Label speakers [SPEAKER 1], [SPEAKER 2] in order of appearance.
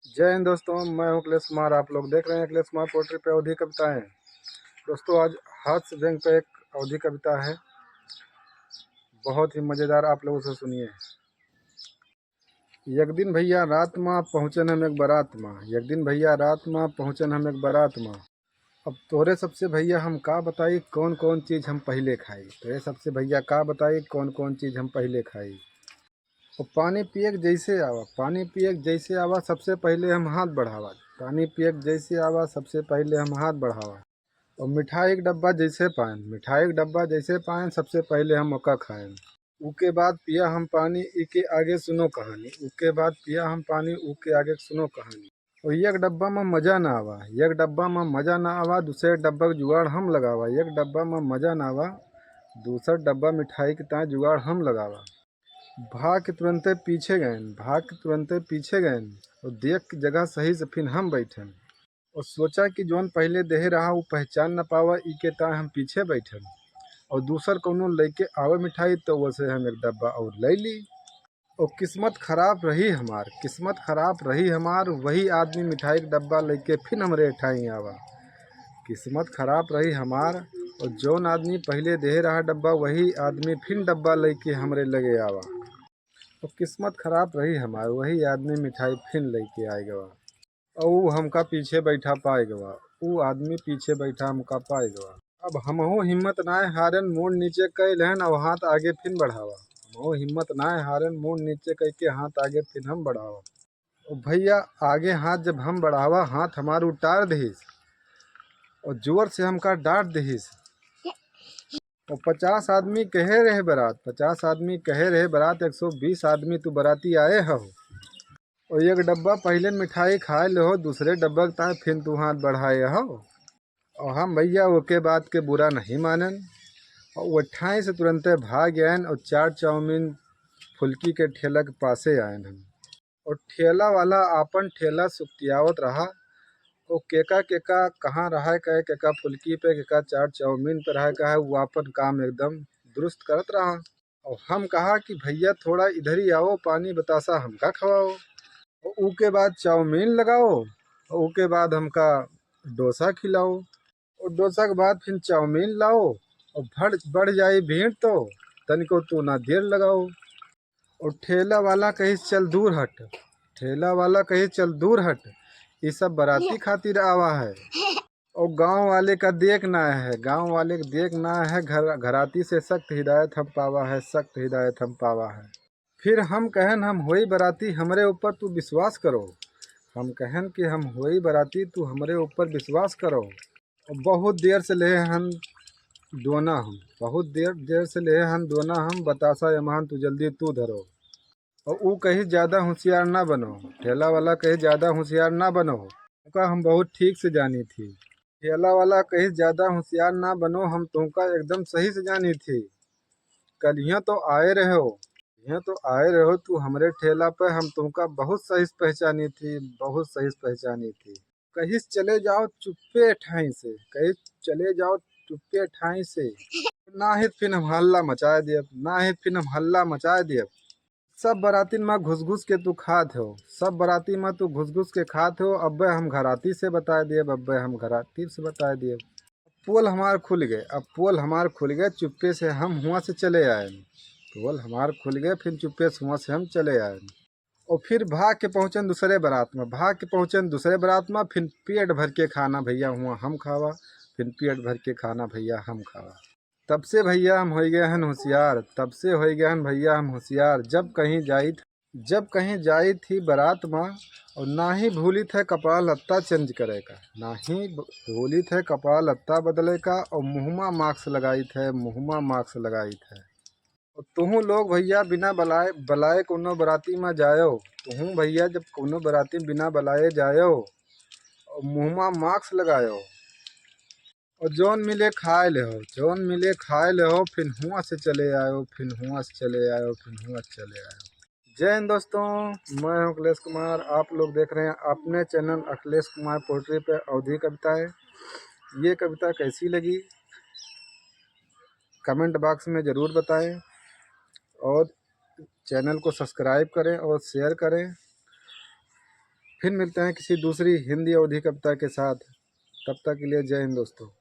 [SPEAKER 1] जय हिंद दोस्तों, मैं हूं अखिलेश कुमार। आप लोग देख रहे हैं अखिलेश कुमार पोएट्री पे अवधी कविताएं। दोस्तों, आज हास्य व्यंग पे एक अवधी कविता है, बहुत ही मज़ेदार। आप लोग उसे सुनिए। एक दिन भैया रात माँ पहुँचन हम एक बारात माँ। एक दिन भैया रात माँ पहुँचन हम एक बारात माँ। अब तोरे सबसे भैया हम का बताई कौन कौन चीज़ हम पहले खाई। तोरे सबसे भैया का बताई कौन कौन चीज़ हम पहले खाई। और पानी पिए के जैसे आवा, पानी पिए के जैसे आवा, सबसे पहले हम हाथ बढ़ावा। पानी पिए के जैसे आवा, सबसे पहले हम हाथ बढ़ावा। और मिठाई का डब्बा जैसे पाएँ, मिठाई का डब्बा जैसे पाएँ, सबसे पहले हम ओका खाएँ। ऊके बाद पिया हम पानी, ई के आगे सुनो कहानी। ऊके बाद पिया हम पानी, ऊ के आगे सुनो कहानी। और एक डब्बा में मज़ा ना आवा, एक डब्बा में मज़ा ना आवा, दूसरे डब्बा के जुगाड़ हम लगावा। एक डब्बा में मज़ा ना आवा, दूसरा डब्बा मिठाई के ताँ जुगाड़ हम लगावा। भाग के तुरंते पीछे गए, भाग के तुरंते पीछे गए, और देख के जगह सही से फिर हम बैठे। और सोचा कि जौन पहले देह रहा वो पहचान न पावा, ई के ता हम पीछे बैठे। और दूसर कौनो लेके आवे मिठाई तो वैसे हम एक डब्बा और ले ली। और किस्मत खराब रही हमार, किस्मत खराब रही हमार, वही आदमी मिठाई का डब्बा लेके फिर हमरे ठाई आवा। किस्मत खराब रही हमार, और जौन आदमी पहले दे रहा डब्बा वही आदमी फिर डब्बा लेके हमरे लगे आवा। और किस्मत खराब रही हमार, वही आदमी मिठाई फिर लेके आएगा। और वो हमका पीछे बैठा पाएगा, वो आदमी पीछे बैठा हमका पाएगा। अब हमहू हिम्मत नाय हारन, मुड़ नीचे कैलहन और हाथ आगे फिर बढ़ावा। हमहू हिम्मत नाय हारन, मुड़ नीचे कह के हाथ आगे फिर हम बढ़ावा। और भैया आगे हाथ जब हम बढ़ावा, हाथ हमार उतार दहिस और जोर से हमका डांट दहिस। और 50 आदमी कहे रहे बारात, 50 आदमी कहे रहे बारात, 120 आदमी तू बाराती आए हो। और एक डब्बा पहले मिठाई खाए ले हो, दूसरे डब्बा के ताए फिर तू हाथ बढ़ाए हो। और हम भैया ओके बात के बुरा नहीं मानन, और वो ठाई से तुरंते भाग आयन और चाट चाउमीन फुल्की के ठेला के पासे आयन हम। और ठेला वाला आपन ठेला सुक्तियावत रहा, वो केका केका कहाँ रहा है, कहे केका फुल्की पे, केका चाट चाउमीन पे रहा है, वो अपन काम एकदम दुरुस्त करत रहा। और हम कहा कि भैया थोड़ा इधर ही आओ, पानी बतासा हमका खवाओ। और ऊके बाद चाउमीन लगाओ, और ऊके बाद हमका डोसा खिलाओ। और डोसा के बाद फिर चाउमीन लाओ, और बढ़ जाए भीड़ तो तनिको तू ना देर लगाओ। और ठेला वाला कही चल दूर हट, ठेला वाला कही चल दूर हट, ये सब बाराती खातिर आवा है। और गांव वाले का देखना है, गांव वाले का देखना है, घराती से सख्त हिदायत हम पावा है, सख्त हिदायत हम पावा है। फिर हम कहन हम होई बराती, हमरे ऊपर तू विश्वास करो। हम कहन कि हम होई बराती, तू हमरे ऊपर विश्वास करो। और बहुत देर से ले हम दोना हम, बहुत देर देर से ले हम दोना हम, बतासा यमान तू जल्दी तू धरो। और वो कहीं ज़्यादा होशियार ना बनो, ठेला वाला कहीं ज़्यादा होशियार ना बनो, उनका हम बहुत ठीक से जानी थी। ठेला वाला कहीं ज़्यादा होशियार ना बनो, हम तुमका एकदम सही से जानी थी। कल यहाँ तो आए रहे हो, यहाँ तो आए रहे हो तू हमरे ठेला पे, हम तुमका बहुत सही से पहचानी थी, बहुत सही से पहचानी थी। कहीं चले जाओ चुप्पे ठाई से, कहीं चले जाओ चुप्पे ठाई से, ना ही फिर हम हल्ला मचा दिए, ना ही फिर हम हल्ला मचा दिए। सब बराती में घुस घुस के तू खात हो, सब बराती में तू घुस घुस के खात हो। अब्बे हम घराती से बता दिए, अब्बे हम घराती से बता दिए। पोल हमार खुल गए, अब पोल हमार खुल गए, चुप्पे से हम हुआ से चले आए। पोल हमार खुल गए, फिर चुप्पे से हुआ से हम चले आए। और फिर भाग के पहुँचन दूसरे बारात में, भाग के पहुँचन दूसरे बारात में, फिर पेट भर के खाना भैया हुआ हम खावा, फिर पेट भर के खाना भैया हम खावा। तब से भैया हम हो गए हन होशियार, तब से हो गए हन भैया हम होशियार। जब कहीं जाई थी बारात माँ, और ना ही भूली थे कपड़ा लत्ता चेंज करे का, ना ही भूली थे कपड़ा लत्ता बदले का। और मुँहमा मास्क लगाई थे, मुँहमा मास्क लगाई थे। और तुहू लोग भैया बिना बलाए बलाए कोनो बराती में जायो, तुहू भैया जब कोनो बराती बिना बलाए जायो, और मुँहमा मास्क लगायो। और जौन मिले खाए ले हो, जौन मिले खाए ले हो, फिर हुआ से चले आयो, फिर हुआ से चले आयो, फिर हुआ से चले आयो। जय हिंद दोस्तों, मैं हूं अखिलेश कुमार। आप लोग देख रहे हैं अपने चैनल अखिलेश कुमार पोएट्री पे अवधी कविताएं। ये कविता कैसी लगी कमेंट बॉक्स में ज़रूर बताएं, और चैनल को सब्सक्राइब करें और शेयर करें। फिर मिलते हैं किसी दूसरी हिंदी अवधि कविता के साथ। तब तक के लिए जय हिंद दोस्तों।